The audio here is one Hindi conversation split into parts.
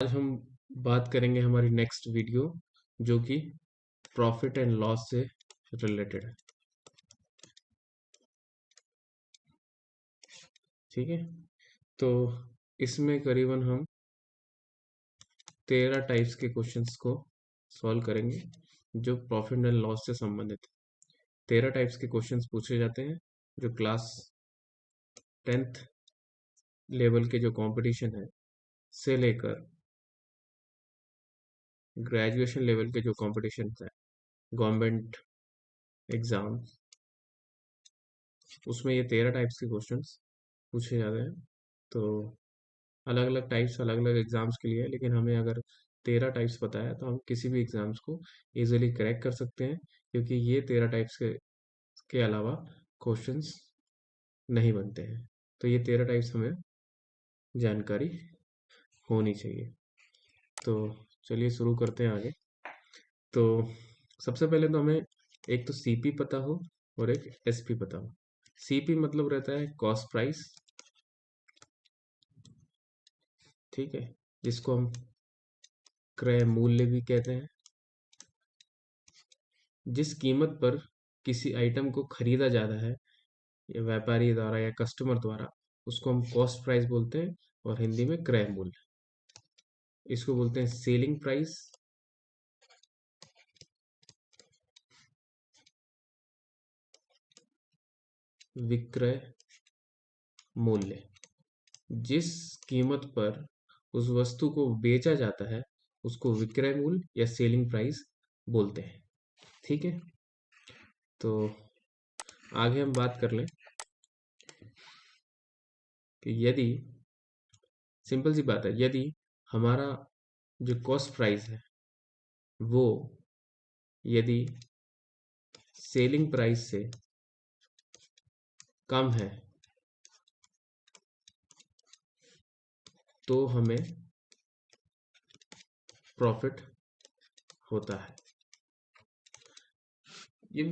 आज हम बात करेंगे हमारी नेक्स्ट वीडियो जो कि प्रॉफिट एंड लॉस से रिलेटेड है। ठीक है, तो इसमें करीबन हम 13 टाइप्स के क्वेश्चंस को सॉल्व करेंगे जो प्रॉफिट एंड लॉस से संबंधित है। 13 टाइप्स के क्वेश्चंस पूछे जाते हैं जो क्लास 10th लेवल के जो कंपटीशन है से लेकर ग्रेजुएशन लेवल के जो कंपटीशन है, गवर्नमेंट एग्जाम, उसमें ये 13 टाइप्स के क्वेश्चंस पूछे जाते हैं। तो अलग अलग टाइप्स अलग अलग एग्जाम्स के लिए है, लेकिन हमें अगर 13 टाइप्स पता है तो हम किसी भी एग्जाम्स को इजीली क्रैक कर सकते हैं, क्योंकि ये 13 टाइप्स के अलावा क्वेश्चंस नहीं बनते हैं। तो ये 13 टाइप्स हमें जानकारी होनी चाहिए। तो चलिए शुरू करते हैं आगे। तो सबसे पहले तो हमें एक तो सीपी पता हो और एक एसपी पता हो। सीपी मतलब रहता है कॉस्ट प्राइस, ठीक है, जिसको हम क्रय मूल्य भी कहते हैं। जिस कीमत पर किसी आइटम को खरीदा जाता है या व्यापारी द्वारा या कस्टमर द्वारा, उसको हम कॉस्ट प्राइस बोलते हैं, और हिंदी में क्रय मूल्य। इसको बोलते हैं सेलिंग प्राइस, विक्रय मूल्य। जिस कीमत पर उस वस्तु को बेचा जाता है उसको विक्रय मूल्य या सेलिंग प्राइस बोलते हैं। ठीक है, तो आगे हम बात कर लें कि यदि, सिंपल सी बात है, यदि हमारा जो कॉस्ट प्राइस है वो यदि सेलिंग प्राइस से कम है तो हमें प्रॉफिट होता है। ये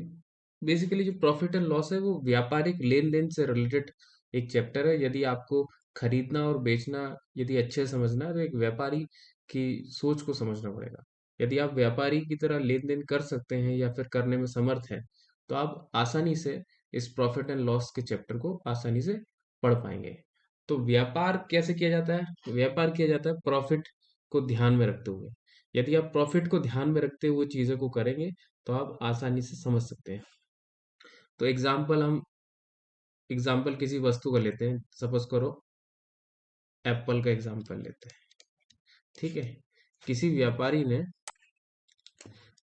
बेसिकली जो प्रॉफिट एंड लॉस है वो व्यापारिक लेन देन से रिलेटेड एक चैप्टर है। यदि आपको खरीदना और बेचना यदि अच्छे से समझना है तो एक व्यापारी की सोच को समझना पड़ेगा। यदि आप व्यापारी की तरह लेन देन कर सकते हैं या फिर करने में समर्थ हैं तो आप आसानी से इस प्रॉफिट एंड लॉस के चैप्टर को आसानी से पढ़ पाएंगे। तो व्यापार कैसे किया जाता है? व्यापार किया जाता है प्रॉफिट को ध्यान में रखते हुए। यदि आप प्रॉफिट को ध्यान में रखते हुए चीजों को करेंगे तो आप आसानी से समझ सकते हैं। तो एग्जाम्पल किसी वस्तु का लेते हैं, सपोज करो एप्पल का एग्जाम्पल लेते हैं। ठीक है, किसी व्यापारी ने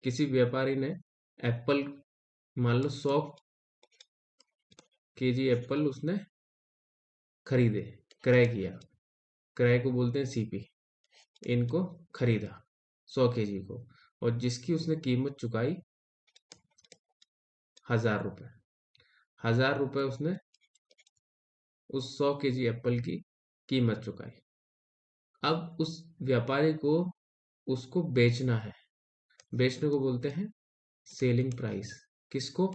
किसी व्यापारी ने एप्पल, मान लो 100 केजी एप्पल उसने खरीदे, क्रय किया। क्रय को बोलते हैं सीपी। इनको खरीदा 100 केजी को, और जिसकी उसने कीमत चुकाई 1000 रुपये। 1000 रुपये उसने उस 100 केजी एप्पल की कीमत चुकाई। अब उस व्यापारी को उसको बेचना है। बेचने को बोलते हैं सेलिंग प्राइस। किसको?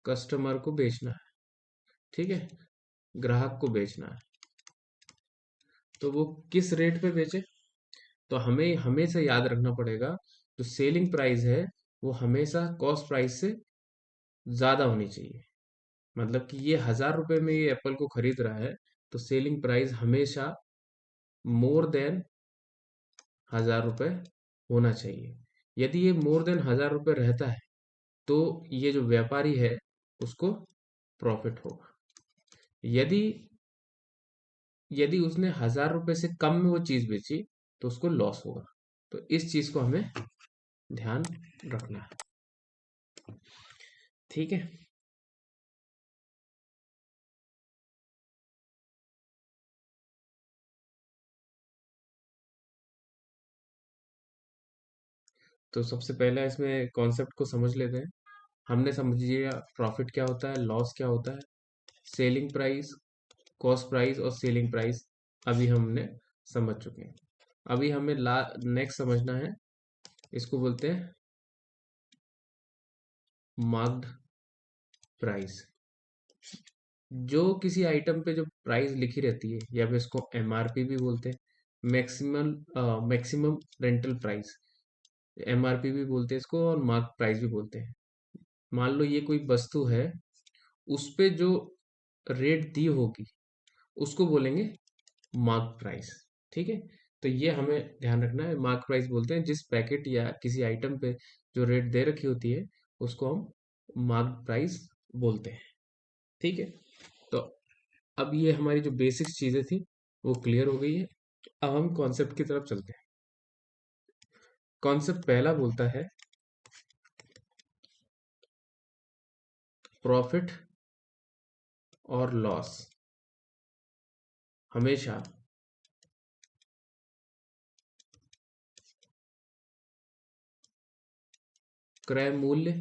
कस्टमर को बेचना है, ठीक है, ग्राहक को बेचना है। तो वो किस रेट पे बेचे? तो हमें हमेशा याद रखना पड़ेगा जो सेलिंग प्राइस है वो हमेशा कॉस्ट प्राइस से ज्यादा होनी चाहिए। मतलब कि ये 1000 रुपये में ये एप्पल को खरीद रहा है तो सेलिंग प्राइस हमेशा मोर देन 1000 रुपये होना चाहिए। यदि ये मोर देन 1000 रुपये रहता है तो ये जो व्यापारी है उसको प्रॉफिट होगा। यदि यदि उसने 1000 रुपये से कम में वो चीज बेची तो उसको लॉस होगा। तो इस चीज को हमें ध्यान रखना है। ठीक है, तो सबसे पहले इसमें कॉन्सेप्ट को समझ लेते हैं। हमने समझिए प्रॉफिट क्या होता है, लॉस क्या होता है, सेलिंग प्राइस, कॉस्ट प्राइस और सेलिंग प्राइस अभी हमने समझ चुके हैं। अभी हमें नेक्स्ट समझना है, इसको बोलते हैं मार्क्ड प्राइस। जो किसी आइटम पे जो प्राइस लिखी रहती है, या फिर इसको एमआरपी भी बोलते हैं, maximum maximum rental price, MRP भी बोलते हैं इसको, और मार्क प्राइस भी बोलते हैं। मान लो ये कोई वस्तु है, उस पे जो रेट दी होगी उसको बोलेंगे मार्क प्राइस। ठीक है, तो ये हमें ध्यान रखना है। मार्क प्राइस बोलते हैं जिस पैकेट या किसी आइटम पे जो रेट दे रखी होती है, उसको हम मार्क प्राइस बोलते हैं। ठीक है, तो अब ये हमारी जो बेसिक चीजें थी वो क्लियर हो गई है। अब हम कॉन्सेप्ट की तरफ चलते हैं। कॉन्सेप्ट पहला बोलता है प्रॉफिट और लॉस हमेशा क्रय मूल्य,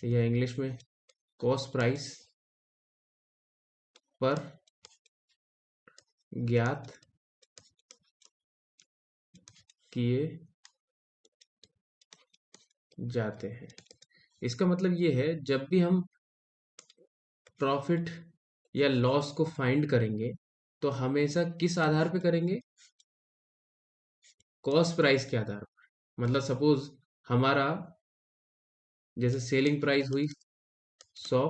या इंग्लिश में कॉस्ट प्राइस पर ज्ञात किए जाते हैं। इसका मतलब ये है, जब भी हम प्रॉफिट या लॉस को फाइंड करेंगे तो हमेशा किस आधार पे करेंगे? कॉस्ट प्राइस के आधार पर। मतलब सपोज हमारा जैसे सेलिंग प्राइस हुई 100,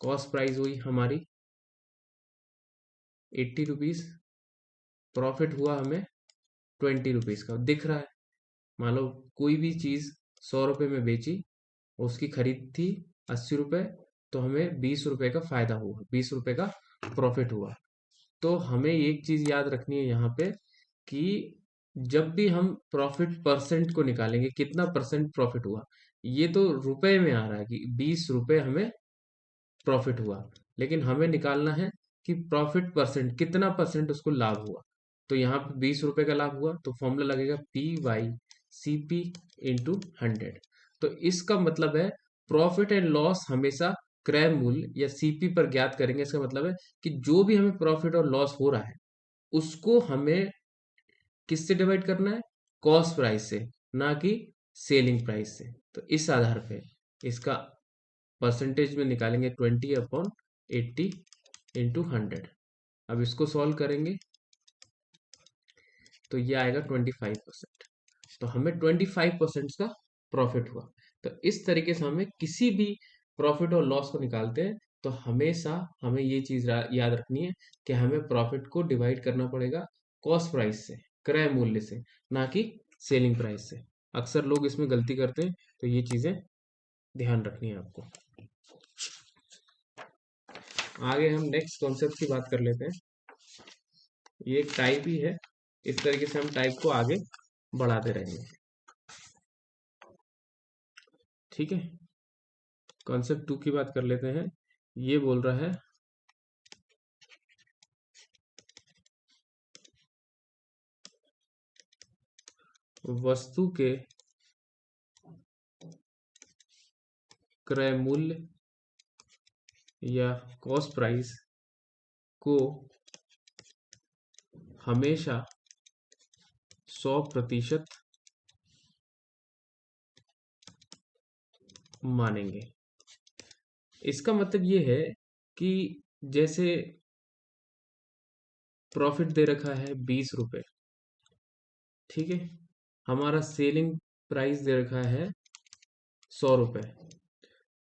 कॉस्ट प्राइस हुई हमारी 80 रुपीज, प्रॉफिट हुआ हमें 20 रुपीज का दिख रहा है। मान लो कोई भी चीज 100 रुपए में बेची, उसकी खरीद थी 80 रुपए, तो हमें 20 रुपए का फायदा हुआ, 20 रुपए का प्रॉफिट हुआ। तो हमें एक चीज याद रखनी है यहाँ पे कि जब भी हम प्रॉफिट परसेंट को निकालेंगे, कितना परसेंट प्रॉफिट हुआ, ये तो रुपए में आ रहा है कि 20 रुपए हमें प्रॉफिट हुआ, लेकिन हमें निकालना है कि प्रॉफिट परसेंट कितना परसेंट उसको लाभ हुआ। तो यहाँ पे 20 रुपए का लाभ हुआ, तो फॉर्मूला लगेगा PY CP इंटू 100। तो इसका मतलब है प्रॉफिट एंड लॉस हमेशा क्रय मूल्य या सीपी पर ज्ञात करेंगे। इसका मतलब है कि जो भी हमें प्रॉफिट और लॉस हो रहा है, उसको हमें किससे डिवाइड करना है? कॉस्ट प्राइस से, ना कि सेलिंग प्राइस से। तो इस आधार पे इसका परसेंटेज में निकालेंगे 20/80 इंटू 100। अब इसको सॉल्व करेंगे तो ये आएगा 25%। तो हमें 25% का प्रॉफिट हुआ। तो इस तरीके से हमें किसी भी प्रॉफिट और लॉस को निकालते हैं तो हमेशा हमें ये चीज याद रखनी है कि हमें प्रॉफिट को डिवाइड करना पड़ेगा कॉस्ट प्राइस से, क्रय मूल्य से, ना कि सेलिंग प्राइस से। अक्सर लोग इसमें गलती करते हैं, तो ये चीजें ध्यान रखनी है आपको। आगे हम नेक्स्ट कॉन्सेप्ट की बात कर लेते हैं। ये एक टाइप ही है, इस तरीके से हम टाइप को आगे बढ़ाते रहेंगे। ठीक है, कॉन्सेप्ट 2 की बात कर लेते हैं। ये बोल रहा है वस्तु के क्रय मूल्य या कॉस्ट प्राइस को हमेशा 100% मानेंगे। इसका मतलब ये है कि जैसे प्रॉफिट दे रखा है 20 रुपए, ठीक है, हमारा सेलिंग प्राइस दे रखा है 100 रुपए।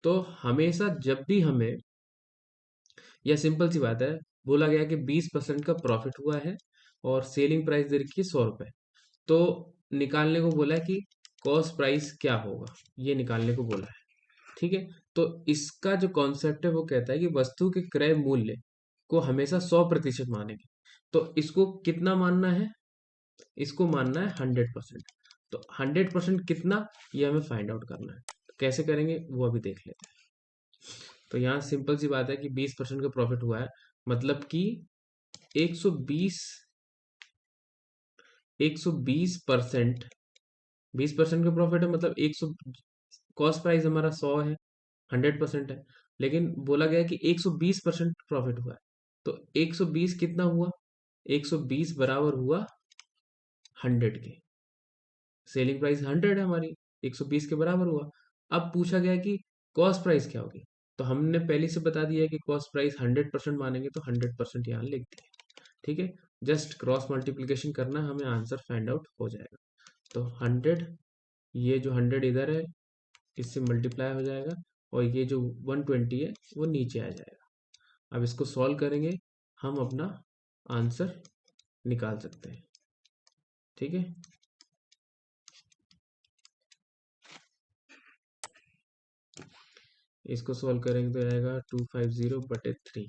तो हमेशा जब भी हमें, यह सिंपल सी बात है, बोला गया कि 20% का प्रॉफिट हुआ है और सेलिंग प्राइस दे रखी है 100 रुपए, तो निकालने को बोला है कि कॉस्ट प्राइस क्या होगा, ये निकालने को बोला है। ठीक है, तो इसका जो कॉन्सेप्ट है वो कहता है कि वस्तु के क्रय मूल्य को हमेशा 100% मानेंगे। तो इसको कितना मानना है? इसको मानना है 100%। तो 100% कितना, ये हमें फाइंड आउट करना है। तो कैसे करेंगे वो अभी देख लेते हैं। तो यहाँ सिंपल सी बात है कि 20% का प्रॉफिट हुआ है, मतलब कि 120 120%, 20% का प्रॉफिट है, मतलब 100, कॉस्ट प्राइस हमारा 100 है, 100% है, लेकिन बोला गया है कि 120% प्रॉफिट हुआ है। तो 120 कितना हुआ? 120 बराबर हुआ 100 के। सेलिंग प्राइस 100 है हमारी, 120 के बराबर हुआ। अब पूछा गया कि कॉस्ट प्राइस क्या होगी? तो हमने पहले से बता दिया है कि कॉस्ट प्राइस 100% मानेंगे, तो 100% यहाँ लिख दिए। ठीक है, जस्ट क्रॉस मल्टीप्लीकेशन करना, हमें आंसर फाइंड आउट हो जाएगा। तो 100, ये जो 100 इधर है इससे मल्टीप्लाई हो जाएगा, और ये जो 120 है वो नीचे आ जाएगा। अब इसको सॉल्व करेंगे, हम अपना आंसर निकाल सकते हैं। ठीक है, इसको सॉल्व करेंगे तो आएगा 250/3,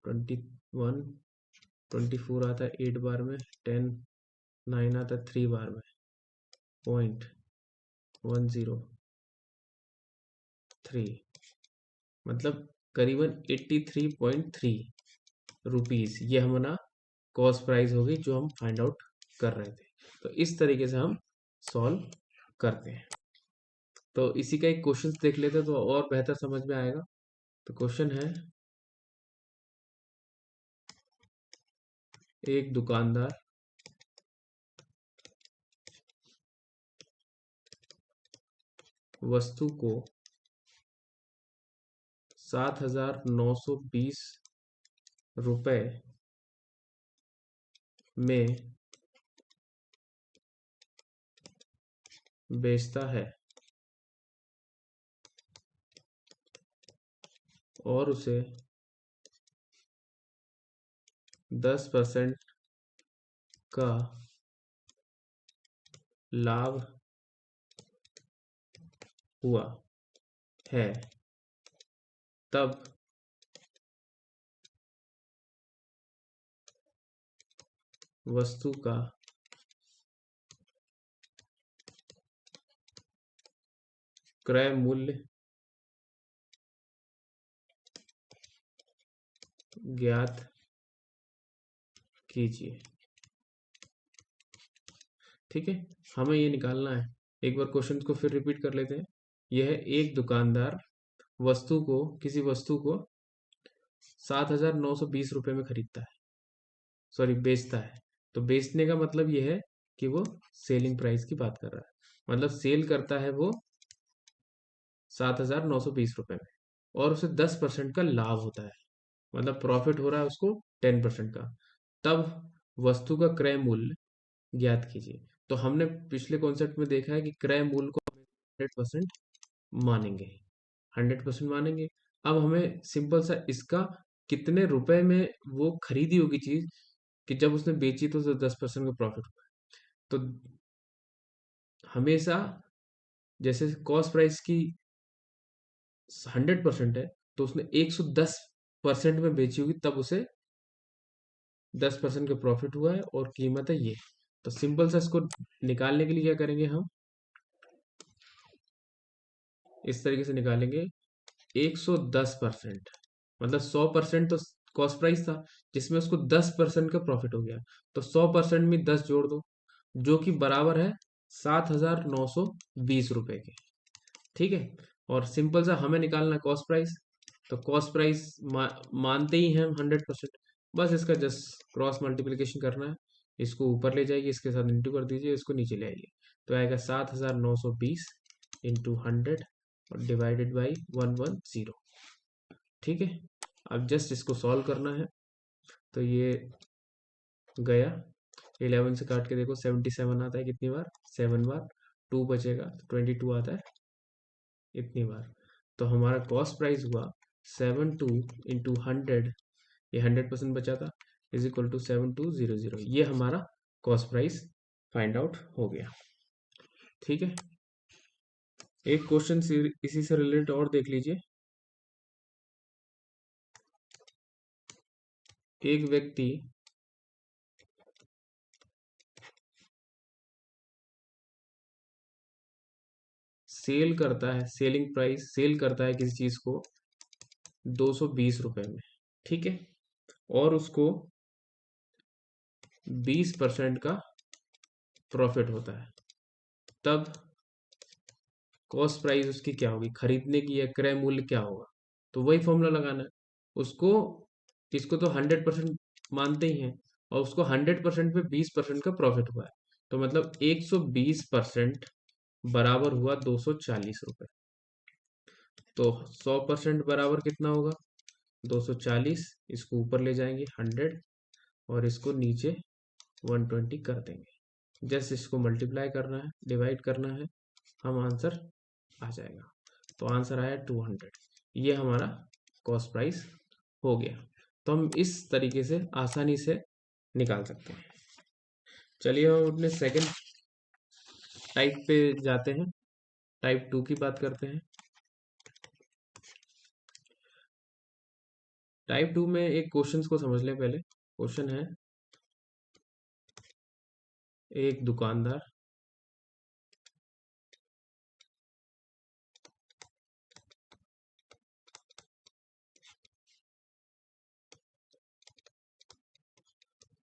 21, 24 आता है 8 बार में, 10, 9 आता है 3 बार में, 0.103, मतलब करीबन 83.3 रुपीज, ये हमारा कॉस्ट प्राइस होगी जो हम फाइंड आउट कर रहे थे। तो इस तरीके से हम सॉल्व करते हैं। तो इसी का एक क्वेश्चन देख लेते हैं तो और बेहतर समझ में आएगा। तो क्वेश्चन है, एक दुकानदार वस्तु को 7,920 रुपए में बेचता है और उसे 10% का लाभ हुआ है, तब वस्तु का क्रय मूल्य ज्ञात कीजिए। ठीक है, हमें ये निकालना है। एक बार क्वेश्चन को फिर रिपीट कर लेते हैं। यह एक दुकानदार वस्तु को, किसी वस्तु को 7,920 रुपए में खरीदता है, सॉरी बेचता है। तो बेचने का मतलब यह है कि वो सेलिंग प्राइस की बात कर रहा है, मतलब सेल करता है वो 7,920 रुपए में, और उसे 10% का लाभ होता है, मतलब प्रॉफिट हो रहा है उसको 10% का। तब वस्तु का क्रय मूल्य ज्ञात कीजिए। तो हमने पिछले कॉन्सेप्ट में देखा है कि क्रय मूल्य को 100% मानेंगे, 100% मानेंगे। अब हमें सिंपल सा इसका कितने रुपए में वो खरीदी होगी चीज, कि जब उसने बेची तो 10% का प्रॉफिट हुआ। तो हमेशा जैसे कॉस्ट प्राइस की 100% है, तो उसने 110% में बेची होगी, तब उसे 10% का प्रॉफिट हुआ है, और कीमत है ये। तो सिंपल सा इसको निकालने के लिए क्या करेंगे हम, इस तरीके से निकालेंगे। 110%, मतलब 100% तो कॉस्ट प्राइस था, जिसमें उसको 10% का प्रॉफिट हो गया, तो 100% में 10 जोड़ दो, जो कि बराबर है 7,920 रुपए के। ठीक है, और सिंपल सा हमें निकालना कॉस्ट प्राइस। तो कॉस्ट प्राइस मानते ही हैं हम 100%, बस इसका जस्ट क्रॉस मल्टीप्लीकेशन करना है। इसको ऊपर ले जाइए, इसके साथ इंटू कर दीजिए, इसको नीचे ले आइए, तो आएगा 7,920 इंटू 100 और डिवाइडेड बाई 110। ठीक है, अब जस्ट इसको सॉल्व करना है। तो ये गया, 11 से काट के देखो 77 आता है कितनी बार, 7 बार, 2 बचेगा तो 22 आता है इतनी बार। तो हमारा कॉस्ट प्राइस हुआ 72 इंटू 100, ये 100% बचा था, इज इक्वल टू 7200। ये हमारा कॉस्ट प्राइस फाइंड आउट हो गया। ठीक है, एक क्वेश्चन इसी से रिलेटेड और देख लीजिए। एक व्यक्ति सेल करता है, सेलिंग प्राइस सेल करता है किसी चीज को 220 रुपए में। ठीक है, और उसको 20% का प्रॉफिट होता है, तब कॉस्ट प्राइस उसकी क्या होगी, खरीदने की या क्रय मूल्य क्या होगा। तो वही फॉर्मूला लगाना है उसको। इसको तो 100% मानते ही हैं, और उसको 100% पे 20% का प्रॉफिट हुआ है, तो मतलब 120% बराबर हुआ 240 रुपए। तो 100% बराबर कितना होगा? 240। इसको ऊपर ले जाएंगे 100 और इसको नीचे 120 कर देंगे। जस्ट इसको मल्टीप्लाई करना है, डिवाइड करना है, हम आंसर आ जाएगा। तो आंसर आया 200। ये हमारा कॉस्ट प्राइस हो गया। तो हम इस तरीके से आसानी से निकाल सकते हैं। चलिए हम अपने सेकंड टाइप पे जाते हैं, टाइप 2 की बात करते हैं। टाइप 2 में एक क्वेश्चंस को समझ लें पहले। क्वेश्चन है, एक दुकानदार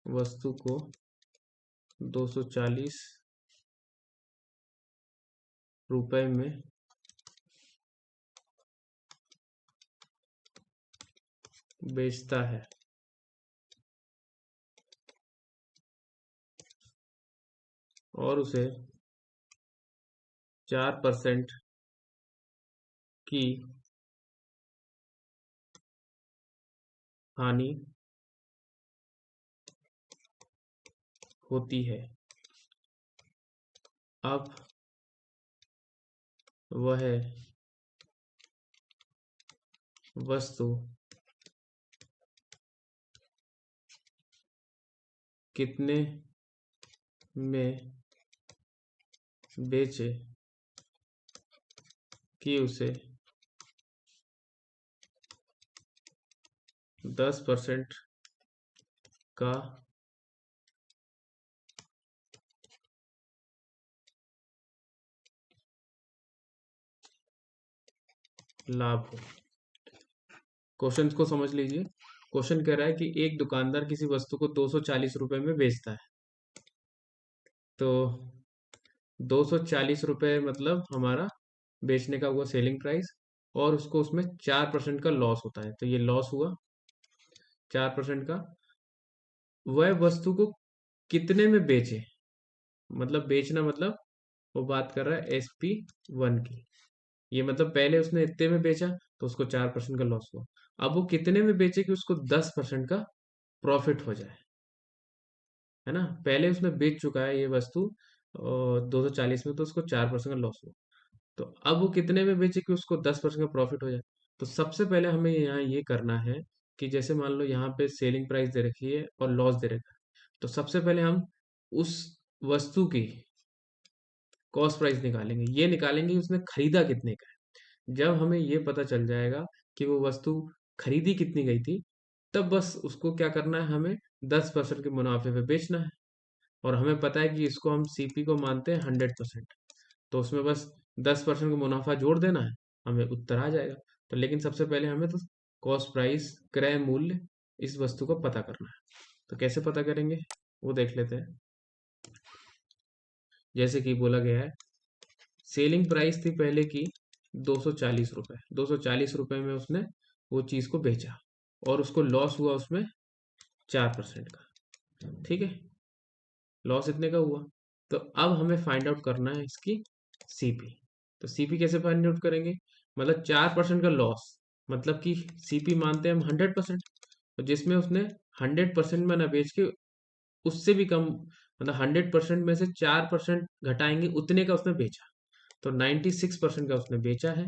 वस्तु को 240 रुपए में बेचता है और उसे 4% की हानि होती है। अब वह वस्तु कितने में बेचे कि उसे 10% का लाभ हो। क्वेश्चन को समझ लीजिए। क्वेश्चन कह रहा है कि एक दुकानदार किसी वस्तु को 240 रुपए में बेचता है। तो 240 रुपए मतलब हमारा बेचने का हुआ सेलिंग प्राइस, और उसको उसमें 4% का लॉस होता है। तो ये लॉस हुआ 4% का। वह वस्तु को कितने में बेचे, मतलब बेचना मतलब वो बात कर रहा है SP1 की। ये मतलब पहले उसने इतने में बेचा तो उसको 4% का लॉस हुआ। अब वो कितने में बेचे कि उसको 10% का प्रॉफिट हो जाए, है ना। पहले उसने बेच चुका है ये वस्तु 240 में, तो उसको 4% का लॉस हुआ। तो अब वो कितने में बेचे कि उसको 10% का प्रॉफिट हो जाए। तो सबसे पहले हमें यहाँ ये करना है कि जैसे मान लो यहाँ पे सेलिंग प्राइस दे रखी है और लॉस दे रखा है, तो सबसे पहले हम उस वस्तु की कॉस्ट प्राइस निकालेंगे। ये निकालेंगे उसने खरीदा कितने का है। जब हमें ये पता चल जाएगा कि वो वस्तु खरीदी कितनी गई थी, तब बस उसको क्या करना है, हमें 10% के मुनाफे पे बेचना है। और हमें पता है कि इसको हम सीपी को मानते हैं 100%। तो उसमें बस 10% का मुनाफा जोड़ देना है, हमें उत्तर आ जाएगा। तो लेकिन सबसे पहले हमें तो कॉस्ट प्राइस, क्रय मूल्य इस वस्तु का पता करना है। तो कैसे पता करेंगे वो देख लेते हैं। जैसे कि बोला गया है, सेलिंग प्राइस थी पहले की 240 रुपए। 240 रुपए में उसने वो चीज को बेचा और उसको लॉस हुआ उसमें 4% का। ठीक है, लॉस इतने का हुआ। तो अब हमें फाइंड आउट करना है इसकी सीपी। तो सीपी कैसे फाइंड आउट करेंगे, मतलब 4% का लॉस, मतलब कि सीपी मानते हैं हम 100%। तो जिसमें उसने 100% में ना बेच के उससे भी कम, मतलब 100% में से 4% घटाएंगे उतने का उसने बेचा। तो 96% का उसने बेचा है,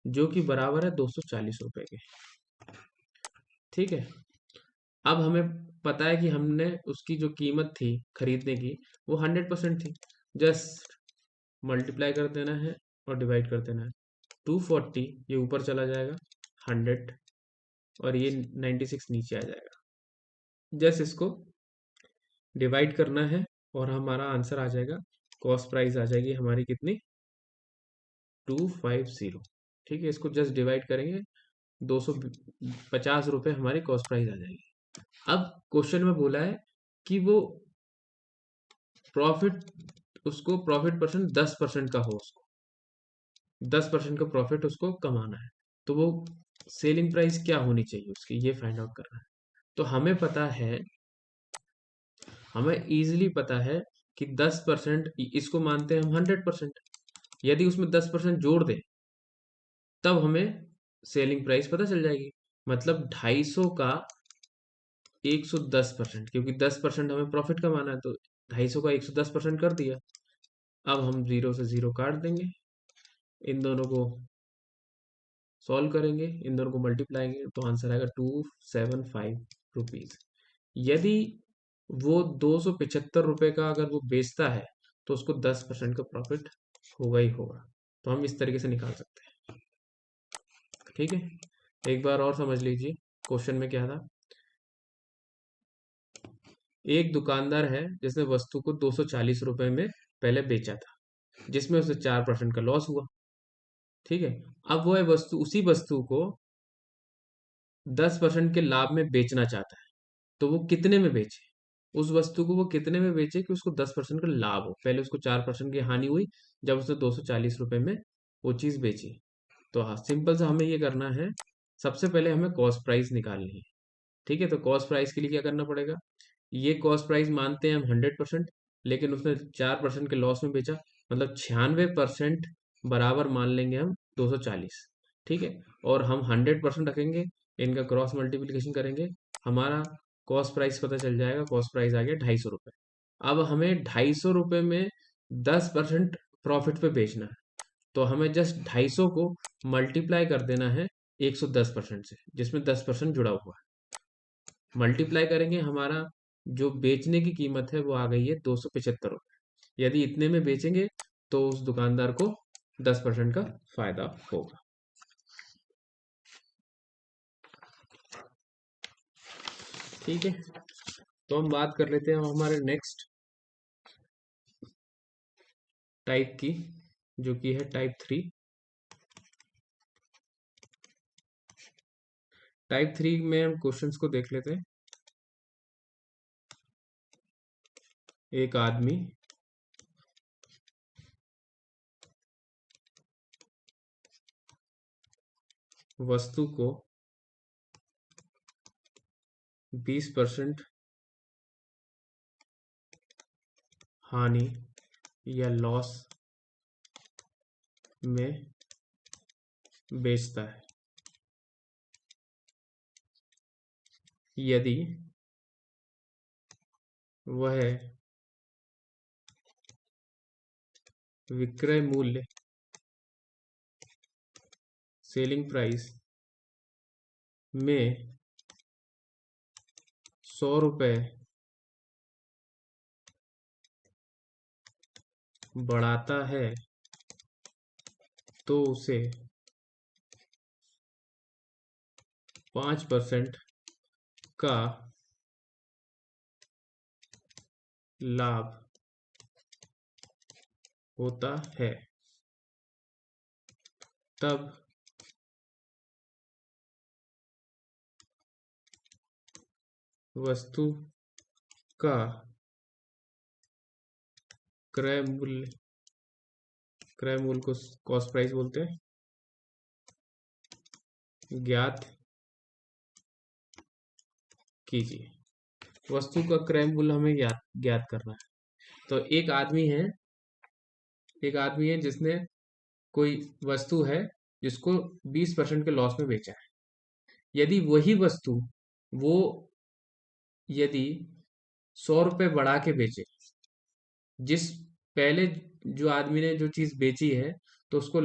जो कि बराबर है 240 रुपए के। ठीक है, अब हमें पता है कि हमने उसकी जो कीमत थी खरीदने की वो 100% थी। जस्ट मल्टीप्लाई कर देना है और डिवाइड कर देना है। 240 ये ऊपर चला जाएगा, 100 और ये 96 नीचे आ जाएगा। जस्ट इसको डिवाइड करना है और हमारा आंसर आ जाएगा। कॉस्ट प्राइस आ जाएगी हमारी कितनी, 250। ठीक है, इसको जस्ट डिवाइड करेंगे, 250 रुपये हमारी कॉस्ट प्राइस आ जाएगी। अब क्वेश्चन में बोला है कि वो प्रॉफिट, उसको प्रॉफिट परसेंट 10% का हो, उसको 10% का प्रॉफिट उसको कमाना है। तो वो सेलिंग प्राइस क्या होनी चाहिए उसकी, ये फाइंड आउट करना है। तो हमें पता है, हमें इजीली पता है कि 10%, इसको मानते हैं हम 100%। यदि उसमें 10% जोड़ दें तब हमें सेलिंग प्राइस पता चल जाएगी। मतलब 250 का 110%, क्योंकि 10% हमें प्रॉफिट कमाना है, तो 250 का 110% कर दिया। अब हम जीरो से जीरो काट देंगे, इन दोनों को सॉल्व करेंगे, इन दोनों को मल्टीप्लाएंगे, तो आंसर आएगा 275 रुपीज। यदि वो 275 रुपये का अगर वो बेचता है तो उसको 10% का प्रॉफिट होगा ही होगा। तो हम इस तरीके से निकाल सकते हैं। ठीक है, एक बार और समझ लीजिए क्वेश्चन में क्या था। एक दुकानदार है जिसने वस्तु को 240 रुपये में पहले बेचा था, जिसमें उसे 4% का लॉस हुआ। ठीक है, अब वो है वस्तु, उसी वस्तु को 10% के लाभ में बेचना चाहता है, तो वो कितने में बेचे? उस वस्तु को वो कितने में बेचे कि उसको 10% का लाभ हो? पहले उसको 4% की हानि हुई जब उसने 240 रुपये में वो चीज बेची। तो हाँ, सिंपल सा हमें ये करना है, सबसे पहले हमें कॉस्ट प्राइस निकालनी है। ठीक है, तो कॉस्ट प्राइस के लिए क्या करना पड़ेगा? ये कॉस्ट प्राइस मानते हैं हम 100%, लेकिन उसने 4% के लॉस में बेचा, मतलब 96% बराबर मान लेंगे हम 240। ठीक है, और हम 100% रखेंगे, इनका क्रॉस मल्टीप्लिकेशन करेंगे, हमारा कॉस्ट प्राइस पता चल जाएगा। कॉस्ट प्राइस आ गया 250 रुपये। अब हमें 250 रुपये में 10% प्रॉफिट पे बेचना है, तो हमें जस्ट 250 को मल्टीप्लाई कर देना है 110% से, जिसमें 10% जुड़ा हुआ है। मल्टीप्लाई करेंगे, हमारा जो बेचने की कीमत है वो आ गई है 275 रुपये। यदि इतने में बेचेंगे तो उस दुकानदार को 10% का फायदा होगा। ठीक है, तो हम बात कर लेते हैं हमारे नेक्स्ट टाइप की, जो कि है टाइप 3। टाइप 3 में हम क्वेश्चंस को देख लेते हैं। एक आदमी वस्तु को 20% हानि या लॉस में बेचता है। यदि वह विक्रय मूल्य, सेलिंग प्राइस में 100 रुपये बढ़ाता है तो उसे 5% का लाभ होता है। तब वस्तु का क्रय मूल्य को कॉस्ट प्राइस बोलते हैं, ज्ञात कीजिए। वस्तु का क्रय मूल्य हमें ज्ञात करना है। तो एक आदमी है जिसने कोई वस्तु है जिसको 20% के लॉस में बेचा है। यदि वही वस्तु वो यदि 100 रुपये बढ़ा के बेचे, जिस पहले जो आदमी ने जो चीज बेची है, तो उसको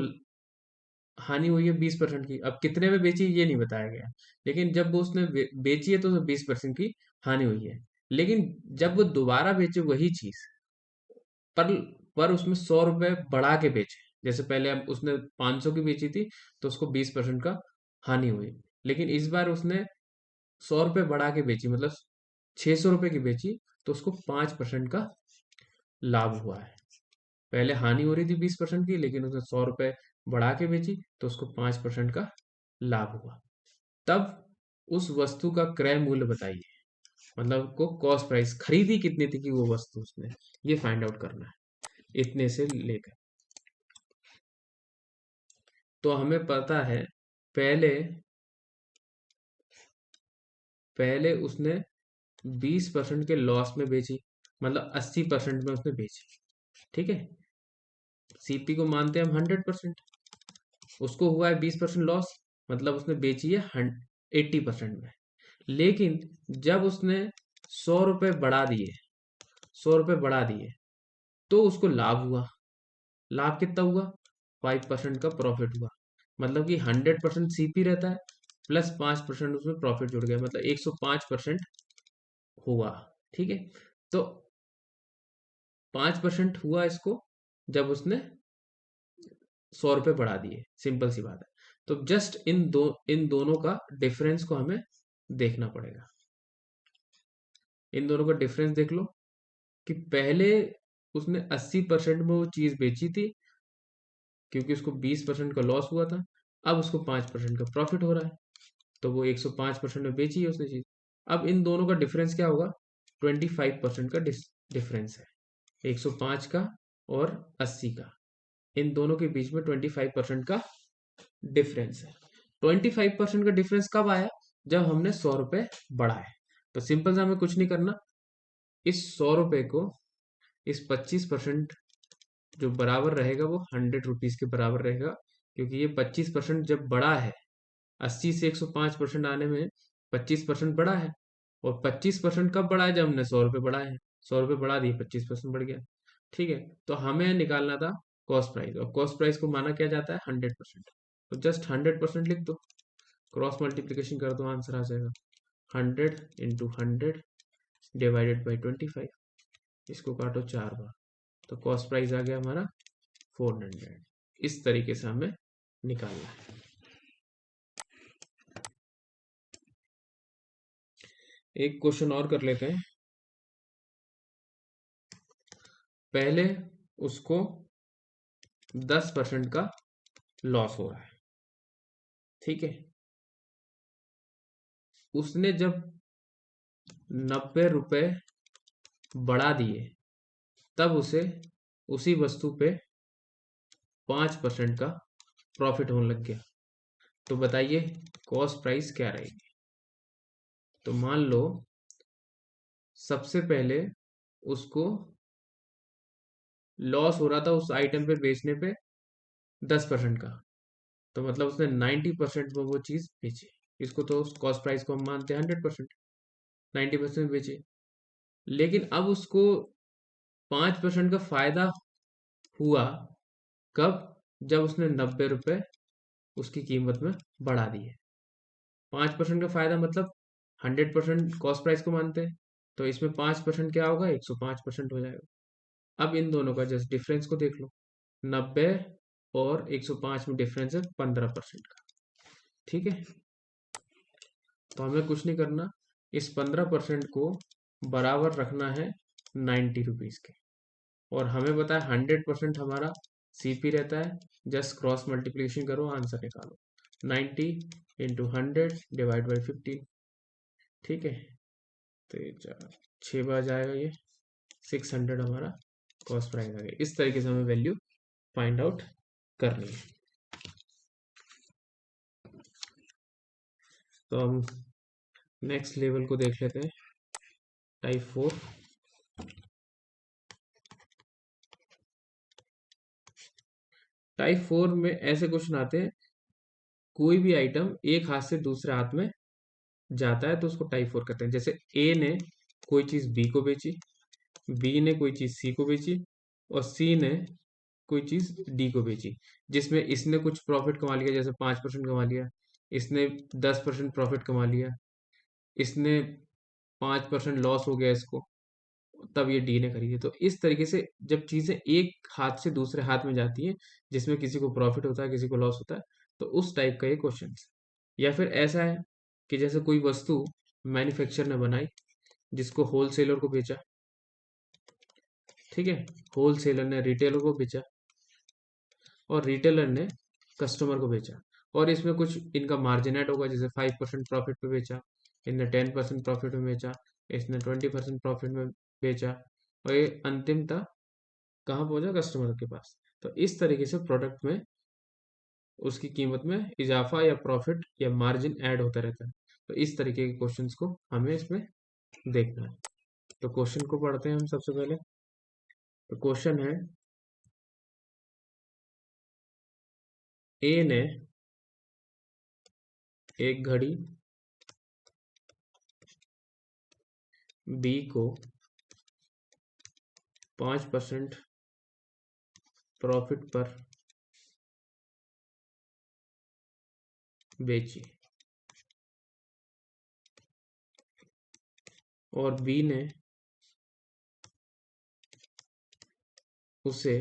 हानि हुई है 20% की। अब कितने में बेची ये नहीं बताया गया, लेकिन जब वो उसने बेची है तो 20% की हानि हुई है। लेकिन जब वो दोबारा बेचे वही चीज, पर पर उसमें 100 रुपये बढ़ा के बेचे, जैसे पहले अब उसने 500 की बेची थी तो उसको 20% का हानि हुई। लेकिन इस बार उसने 100 रुपये बढ़ा के बेची, मतलब 600 रुपये की बेची, तो उसको 5% का लाभ हुआ है। पहले हानि हो रही थी 20% की, लेकिन उसने 100 रुपये बढ़ा के बेची तो उसको 5% का लाभ हुआ। तब उस वस्तु का क्रय मूल्य बताइए, मतलब को कॉस्ट प्राइस, खरीदी कितनी थी कि वो वस्तु उसने, ये फाइंड आउट करना है इतने से लेकर। तो हमें पता है पहले पहले उसने 20% के लॉस में बेची, मतलब 80% में उसने बेची। ठीक है, सीपी को मानते हैं हम 100%। उसको हुआ है 20% लॉस, मतलब उसने बेची है 80% में। लेकिन जब उसने 100 रुपए बढ़ा दिए, 100 रुपए बढ़ा दिए, तो उसको लाभ हुआ। लाभ कितना हुआ? 5% का प्रॉफिट हुआ। मतलब कि 100% सीपी रहता है, प्लस 5% उसमें प्रॉफिट जुड़ गया, मतलब 105% हुआ। ठीक है, तो 5% हुआ इसको जब उसने 100 रुपए बढ़ा दिए, सिंपल सी बात है। तो जस्ट इन दोनों का डिफरेंस को हमें देखना पड़ेगा। इन दोनों का डिफरेंस देख लो कि पहले उसने 80% में वो चीज बेची थी, क्योंकि उसको 20% का लॉस हुआ था। अब उसको 5% का प्रॉफिट हो रहा है, तो वो 105% में बेची है उसने चीज। अब इन दोनों का डिफरेंस क्या होगा? 25% का डिफरेंस है, 105 का और 80 का। इन दोनों के बीच में 25% का डिफरेंस है। 25% का डिफरेंस कब आया? जब हमने 100 रुपए बढ़ाए। तो सिंपल सा हमें कुछ नहीं करना, इस 100 रुपए को इस 25% जो बराबर रहेगा वो 100 रुपीज के बराबर रहेगा, क्योंकि ये 25% जब बढ़ा है, 80 से 105% आने में 25% बढ़ा है। और 25% कब बढ़ा है? जब हमने 100 रुपये बढ़ाए हैं। 100 रुपये बढ़ा दिए, 25% बढ़ गया। ठीक है, तो हमें निकालना था कॉस्ट प्राइस, और कॉस्ट प्राइस को माना क्या जाता है? 100%। तो जस्ट 100% लिख दो, क्रॉस मल्टीप्लीकेशन कर दो, आंसर आ जाएगा 100 × 100 डिवाइडेड बाई 25। इसको काटो 4 बार, तो कॉस्ट प्राइस आ गया हमारा 400। इस तरीके से हमें निकालना है। एक क्वेश्चन और कर लेते हैं। पहले उसको 10% का लॉस हो रहा है, ठीक है। उसने जब 90 रुपए बढ़ा दिए, तब उसे उसी वस्तु पे 5% का प्रॉफिट होने लग गया। तो बताइए कॉस्ट प्राइस क्या रहेगी? तो मान लो सबसे पहले उसको लॉस हो रहा था उस आइटम पे बेचने पे 10% का, तो मतलब उसने 90% में वो चीज बेची। इसको तो कॉस्ट प्राइस को हम मानते हैं 100%, 90% बेची। लेकिन अब उसको 5% का फायदा हुआ, कब? जब उसने 90 रुपए उसकी कीमत में बढ़ा दिए। 5% का फायदा मतलब 100% कॉस्ट प्राइस को मानते हैं, तो इसमें 5% क्या होगा? 105% हो जाएगा। अब इन दोनों का जस्ट डिफरेंस को देख लो, 90 और 105 में डिफरेंस है 15% का। ठीक है, तो हमें कुछ नहीं करना, इस 15% को बराबर रखना है 90 रुपीज के। और हमें पता है 100% हमारा सीपी रहता है, जस्ट क्रॉस मल्टीप्लीकेशन करो, आंसर निकालो। 90 × 100 डिवाइड बाई 15। ठीक है, तो ये 6 बार जाएगा, ये 600 हमारा कॉस्ट प्राइस आ गया। इस तरीके से हमें वैल्यू फाइंड आउट करनी है। तो हम नेक्स्ट लेवल को देख लेते हैं, टाइप 4। टाइप 4 में ऐसे क्वेश्चन आते हैं, कोई भी आइटम एक हाथ से दूसरे हाथ में जाता है तो उसको टाइप 4 कहते हैं। जैसे ए ने कोई चीज बी को बेची, बी ने कोई चीज सी को बेची, और सी ने कोई चीज डी को बेची, जिसमें इसने कुछ प्रॉफिट कमा लिया, जैसे 5% कमा लिया, इसने 10% प्रॉफिट कमा लिया, इसने 5% लॉस हो गया इसको, तब ये डी ने खरीदी। तो इस तरीके से जब चीजें एक हाथ से दूसरे हाथ में जाती हैं, जिसमें किसी को प्रॉफिट होता है, किसी को लॉस होता है, तो उस टाइप का ये क्वेश्चन। या फिर ऐसा है कि जैसे कोई वस्तु मैन्युफैक्चर ने बनाई, जिसको होलसेलर को बेचा, ठीक है, होलसेलर ने रिटेलर को बेचा, और रिटेलर ने कस्टमर को बेचा, और इसमें कुछ इनका मार्जिन ऐड होगा, जैसे 5% प्रॉफिट पे बेचा, इनने 10% प्रॉफिट में बेचा, इसने 20% प्रॉफिट में बेचा, और ये अंतिमतः कहाँ पहुंचा? कस्टमर के पास। तो इस तरीके से प्रोडक्ट में उसकी कीमत में इजाफा या प्रॉफिट या मार्जिन ऐड होता रहता है। तो इस तरीके के क्वेश्चंस को हमें इसमें देखना है। तो क्वेश्चन को पढ़ते हैं हम सबसे पहले। तो क्वेश्चन है, ए ने एक घड़ी बी को 5% प्रॉफिट पर बेची और बी ने उसे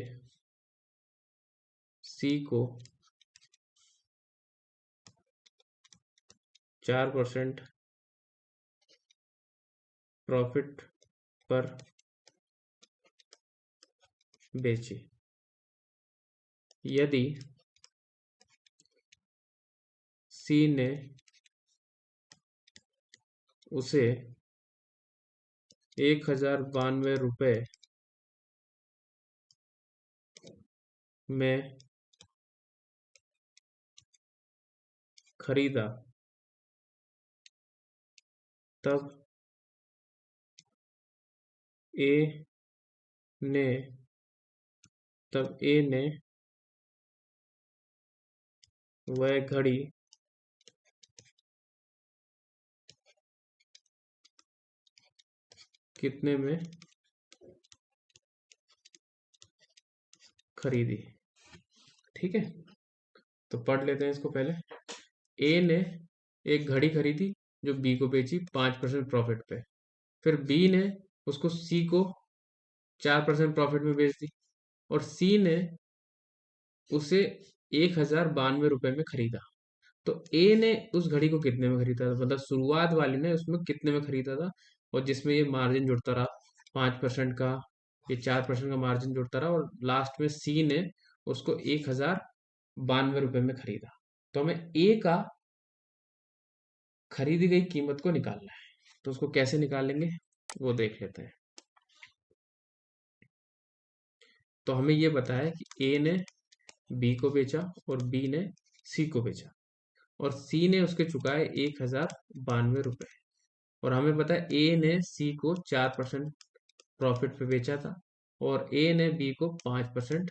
सी को 4% प्रॉफिट पर बेची। यदि सी ने उसे 1092 रुपये में खरीदा, तब ए ने वह घड़ी कितने में खरीदी। ठीक है, तो पढ़ लेते हैं इसको पहले। ए ने एक घड़ी खरीदी जो बी को बेची 5% प्रॉफिट पे। फिर बी ने उसको सी को 4% प्रॉफिट में बेच दी और सी ने उसे 1092 रुपये में खरीदा। तो ए ने उस घड़ी को कितने में खरीदा था, मतलब शुरुआत वाली ने उसमें कितने में खरीदा था, और जिसमें ये मार्जिन जुड़ता रहा 5% का, ये 4% का मार्जिन जुड़ता रहा, और लास्ट में सी ने उसको 1092 रुपये में खरीदा। तो हमें ए का खरीदी गई कीमत को निकालना है, तो उसको कैसे निकालेंगे वो देख लेते हैं। तो हमें ये पता है कि ए ने बी को बेचा और बी ने सी को बेचा और सी ने उसके चुकाए 1092 रुपये, और हमें पता है ए ने सी को 4% प्रॉफिट पे बेचा था और ए ने बी को 5%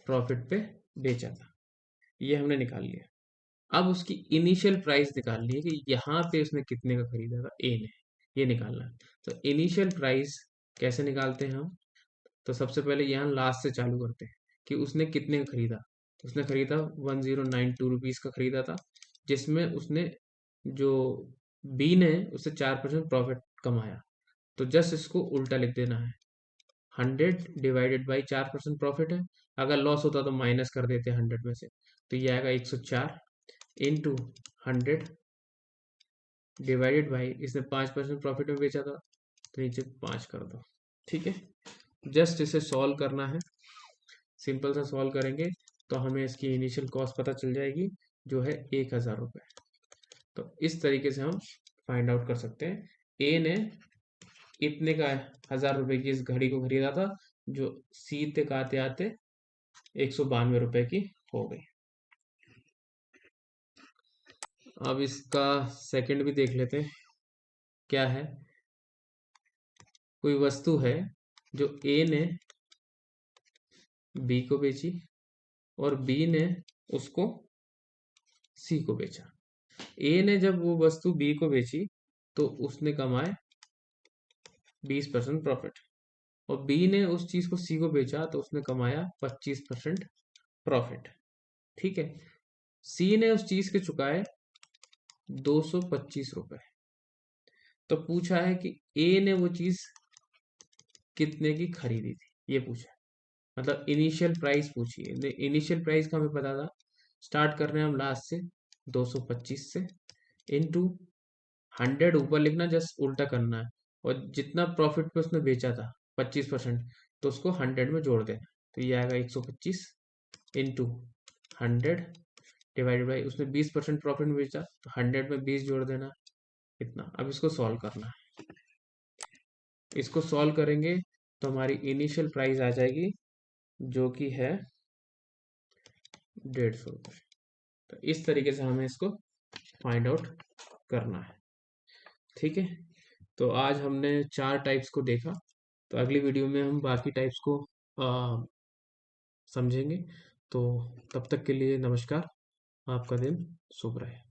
प्रॉफिट पे बेचा था। ये हमने निकाल लिया। अब उसकी इनिशियल प्राइस निकालनी है कि यहाँ पे उसने कितने का खरीदा था ए ने, ये निकालना है। तो इनिशियल प्राइस कैसे निकालते हैं हम, तो सबसे पहले यहाँ लास्ट से चालू करते हैं कि उसने कितने का खरीदा। तो उसने खरीदा 1092 रुपीज़ का खरीदा था, जिसमें उसने जो बी ने उससे 4% प्रॉफिट कमाया। तो जस्ट इसको उल्टा लिख देना है, 100 डिवाइडेड बाई 4% प्रॉफिट है। अगर लॉस होता तो माइनस कर देते 100 में से, तो ये आएगा 104 इंटू 100 डिवाइडेड बाई, इसने 5% प्रॉफिट में बेचा था तो नीचे 5 कर दो। ठीक है, जस्ट इसे सॉल्व करना है, सिंपल सा सॉल्व करेंगे तो हमें इसकी इनिशियल कॉस्ट पता चल जाएगी जो है 1000 रुपये। तो इस तरीके से हम फाइंड आउट कर सकते हैं ए ने इतने का 1000 रुपये की इस घड़ी को खरीदा था जो सी तक आते आते 192 रुपये की हो गई। अब इसका सेकंड भी देख लेते हैं क्या है। कोई वस्तु है जो ए ने बी को बेची और बी ने उसको सी को बेचा। ए ने जब वो वस्तु बी को बेची तो उसने कमाए 20% प्रॉफिट, और बी ने उस चीज को सी को बेचा तो उसने कमाया 25% प्रॉफिट। ठीक है, सी ने उस चीज के चुकाए 225 रुपए। तो पूछा है कि ए ने वो चीज कितने की खरीदी थी, ये पूछा है, मतलब इनिशियल प्राइस पूछी है। इनिशियल प्राइस का हमें पता था, स्टार्ट कर रहे हैं हम लास्ट से 225 से, इनटू 100 ऊपर लिखना, जस्ट उल्टा करना है, और जितना प्रॉफिट पे उसने बेचा था 25%, तो उसको 100 में जोड़ देना। तो ये आएगा 125 इंटू 100 डिवाइडेड बाई, उसने 20% प्रॉफिट में बेचा तो 100 में 20 जोड़ देना, इतना। अब इसको सॉल्व करना है, इसको सॉल्व करेंगे तो हमारी इनिशियल प्राइस आ जाएगी जो कि है 150 रुपये। तो इस तरीके से हमें इसको फाइंड आउट करना है। ठीक है, तो आज हमने 4 टाइप्स को देखा, तो अगली वीडियो में हम बाकी टाइप्स को समझेंगे। तो तब तक के लिए नमस्कार। आपका दिन शुभ रहे।